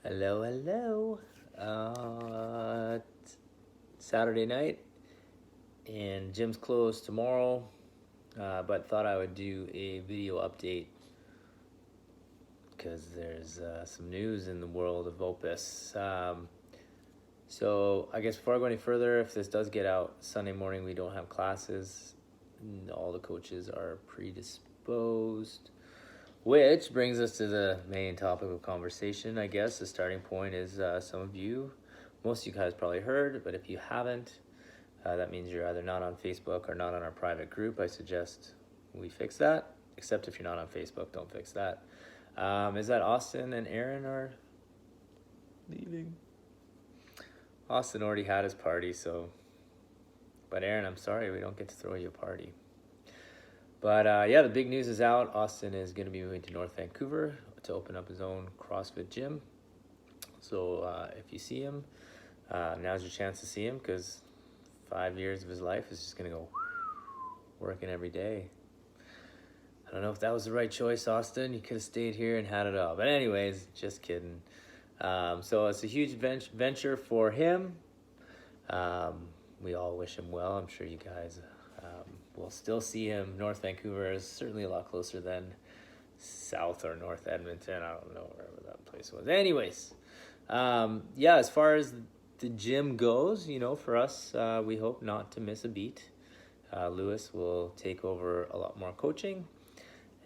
Hello, hello. It's Saturday night, and gym's closed tomorrow, but thought I would do a video update because there's some news in the world of Opus. So I guess before I go any further, if this does get out Sunday morning, we don't have classes. All the coaches are predisposed. Which brings us to the main topic of conversation, I guess. The starting point is some of you, most of you guys probably heard, but if you haven't, that means you're either not on Facebook or not on our private group. I suggest we fix that, except if you're not on Facebook, don't fix that. Is that Austin and Erin are leaving? Austin already had his party, so. But Erin, I'm sorry, we don't get to throw you a party. But yeah, the big news is out. Austin is going to be moving to North Vancouver to open up his own CrossFit gym. So if you see him, now's your chance to see him because 5 years of his life is just going to go working every day. I don't know if that was the right choice, Austin. You could have stayed here and had it all. But anyways, just kidding. So it's a huge venture for him. We all wish him well. I'm sure you guys will still see him. North Vancouver is certainly a lot closer than South or North Edmonton. I don't know wherever that place was. Anyways, yeah, as far as the gym goes, for us, we hope not to miss a beat. Lewis will take over a lot more coaching,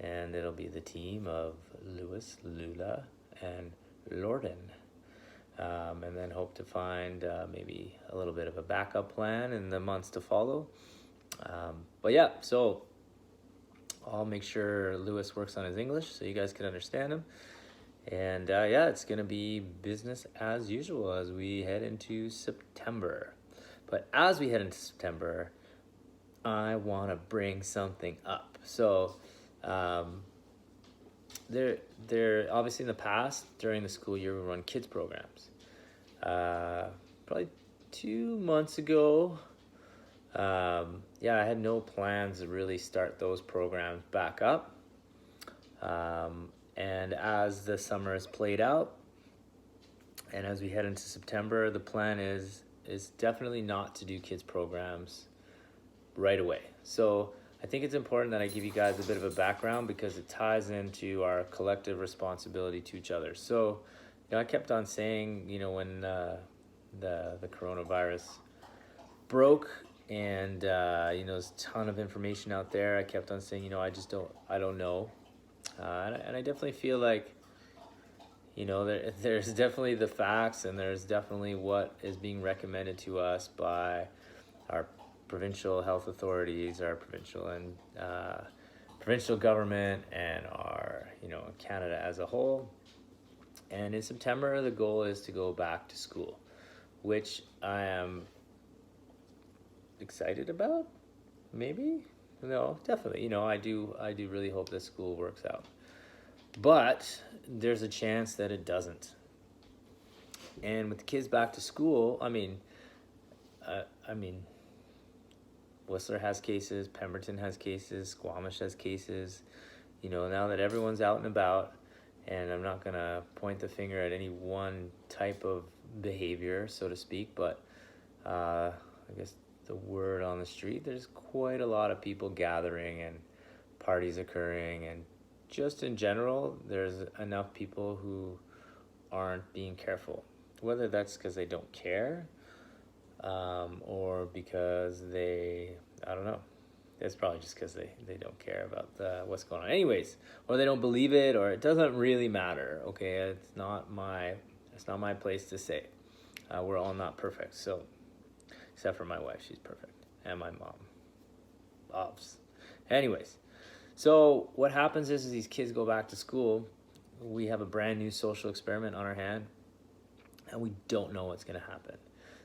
and it'll be the team of Lewis, Lula, and Lorden. And then hope to find maybe a little bit of a backup plan in the months to follow. But yeah, so I'll make sure Lewis works on his English so you guys can understand him. And yeah, it's going to be business as usual as we head into September. But as we head into September, I want to bring something up. So there obviously in the past, during the school year, we run kids programs. Probably 2 months ago, yeah, I had no plans to really start those programs back up. And as the summer has played out, and as we head into September, the plan is definitely not to do kids programs right away. So I think it's important that I give you guys a bit of a background because it ties into our collective responsibility to each other. So, I kept on saying, when the coronavirus broke and, there's a ton of information out there, I kept on saying, I don't know. And I definitely feel like, there's definitely the facts and there's definitely what is being recommended to us by our provincial health authorities, our provincial and provincial government, and our Canada as a whole. And in September, the goal is to go back to school, which I am excited about. Maybe no, definitely. I do really hope this school works out, but there's a chance that it doesn't. And with the kids back to school, I mean. Whistler has cases, Pemberton has cases, Squamish has cases. Now that everyone's out and about, and I'm not gonna point the finger at any one type of behavior, so to speak, but I guess the word on the street, there's quite a lot of people gathering and parties occurring, and just in general, there's enough people who aren't being careful. Whether that's because they don't care, or because I don't know. It's probably just because they don't care about what's going on. Anyways, or they don't believe it, or it doesn't really matter. Okay, it's not my place to say. We're all not perfect, so except for my wife, she's perfect, and my mom. Loves. Anyways, so what happens is these kids go back to school. We have a brand new social experiment on our hand, and we don't know what's going to happen.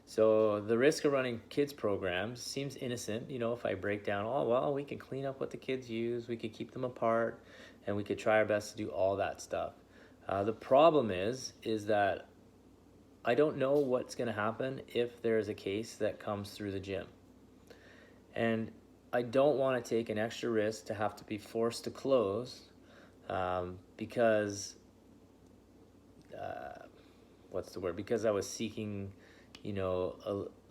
So the risk of running kids programs seems innocent, if I break down, we can clean up what the kids use, we could keep them apart, and we could try our best to do all that stuff. The problem is that I don't know what's going to happen if there's a case that comes through the gym. And I don't want to take an extra risk to have to be forced to close because what's the word? Because I was seeking,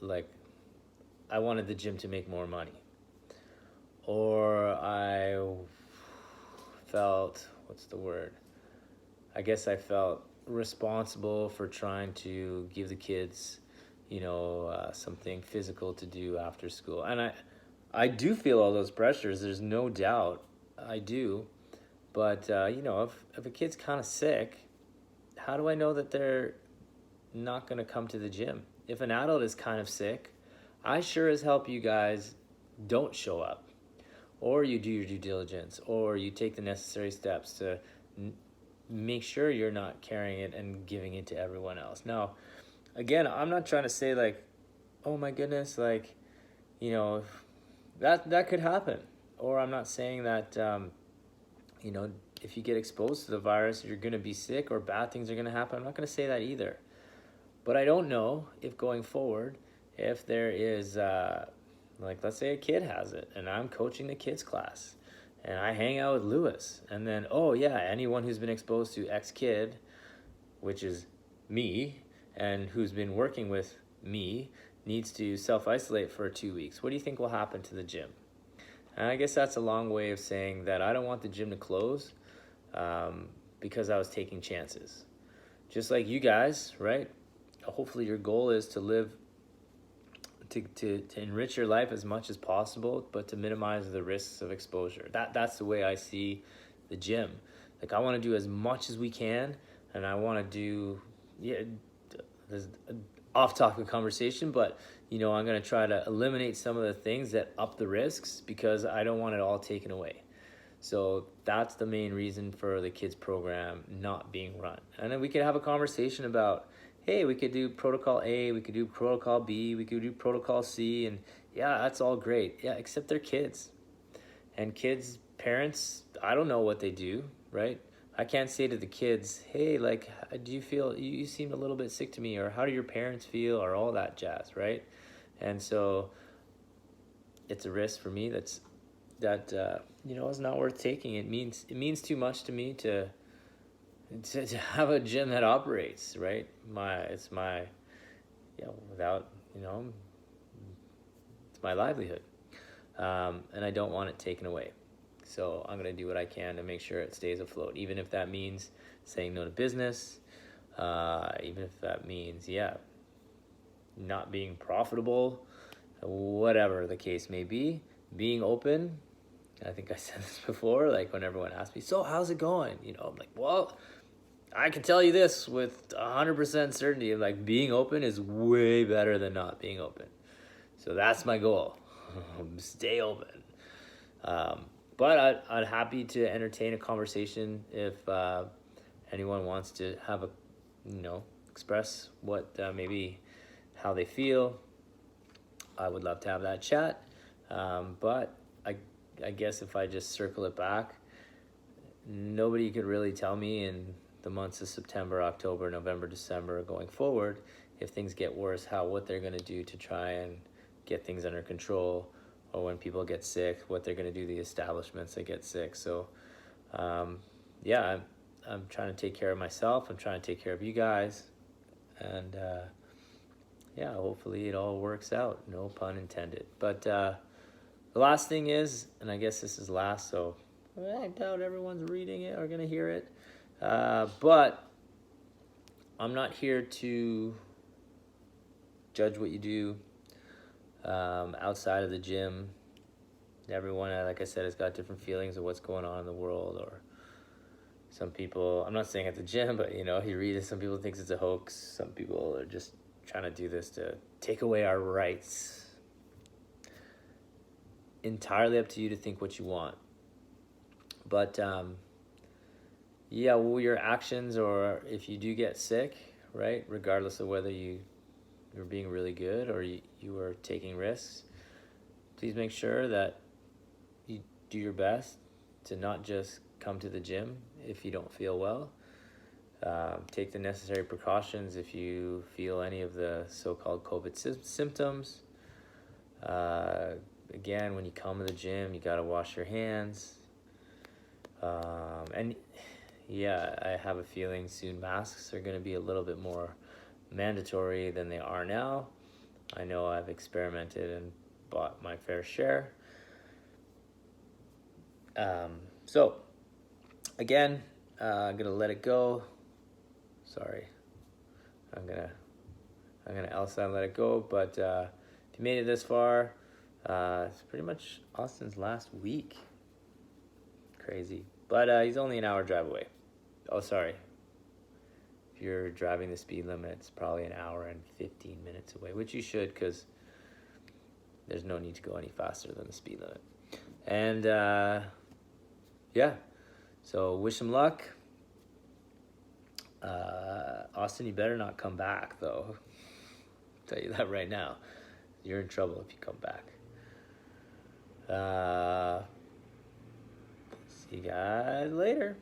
like I wanted the gym to make more money, or I felt, what's the word? I guess I felt responsible for trying to give the kids, something physical to do after school. And I do feel all those pressures. There's no doubt I do. But, if a kid's kind of sick, how do I know that they're not going to come to the gym? If an adult is kind of sick, I sure as help you guys don't show up, or you do your due diligence, or you take the necessary steps to make sure you're not carrying it and giving it to everyone else. Now, again, I'm not trying to say like, oh my goodness, like, that could happen. Or I'm not saying that, if you get exposed to the virus, you're going to be sick or bad things are going to happen. I'm not going to say that either. But I don't know if going forward, if there is, let's say a kid has it and I'm coaching the kids class and I hang out with Lewis, and then, oh yeah, anyone who's been exposed to X kid, which is me, and who's been working with me, needs to self-isolate for 2 weeks. What do you think will happen to the gym? And I guess that's a long way of saying that I don't want the gym to close because I was taking chances. Just like you guys, right? Hopefully your goal is to live, to enrich your life as much as possible, but to minimize the risks of exposure. That's the way I see the gym. Like, I want to do as much as we can, and I want to do, this off-topic conversation, but I'm going to try to eliminate some of the things that up the risks because I don't want it all taken away. So that's the main reason for the kids program not being run. And then we could have a conversation about, hey, we could do protocol A, we could do protocol B, we could do protocol C, and yeah, that's all great. Yeah, except they're kids. And kids, parents, I don't know what they do, right? I can't say to the kids, hey, like, do you feel, you seem a little bit sick to me, or how do your parents feel, or all that jazz, right? And so it's a risk for me that is not worth taking. It means too much to me to have a gym that operates, right? It's my livelihood, and I don't want it taken away. So I'm gonna do what I can to make sure it stays afloat, even if that means saying no to business, even if that means not being profitable, whatever the case may be. Being open. I think I said this before, like when everyone asks me, so how's it going? I'm like, well, I can tell you this with 100% certainty. Like, being open is way better than not being open. So that's my goal. Stay open. But I'd happy to entertain a conversation if anyone wants to have express what maybe how they feel. I would love to have that chat. But I guess if I just circle it back, nobody could really tell me in the months of September, October, November, December going forward, if things get worse, what they're going to do to try and get things under control, or when people get sick, what they're going to do to the establishments that get sick. So, I'm trying to take care of myself. I'm trying to take care of you guys. And, hopefully it all works out. No pun intended. But the last thing is, and I guess this is last, so I doubt everyone's reading it or going to hear it. But I'm not here to judge what you do outside of the gym. Everyone, like I said, has got different feelings of what's going on in the world. Or some people, I'm not saying at the gym, but you read it, some people think it's a hoax. Some people are just trying to do this to take away our rights. Entirely up to you to think what you want. But your actions, or if you do get sick, right, regardless of whether you're being really good or you are taking risks, please make sure that you do your best to not just come to the gym if you don't feel well. Take the necessary precautions if you feel any of the so-called COVID symptoms. Again, when you come to the gym, you got to wash your hands. I have a feeling soon masks are going to be a little bit more mandatory than they are now. I know I've experimented and bought my fair share. So again, I'm gonna let it go. Sorry, I'm gonna Elsa and let it go. But if you made it this far, it's pretty much Austin's last week. Crazy, but he's only an hour drive away. Oh, sorry. If you're driving the speed limit, it's probably an hour and 15 minutes away, which you should, because there's no need to go any faster than the speed limit. And yeah, so wish him luck. Austin, you better not come back, though. I'll tell you that right now. You're in trouble if you come back. See you guys later.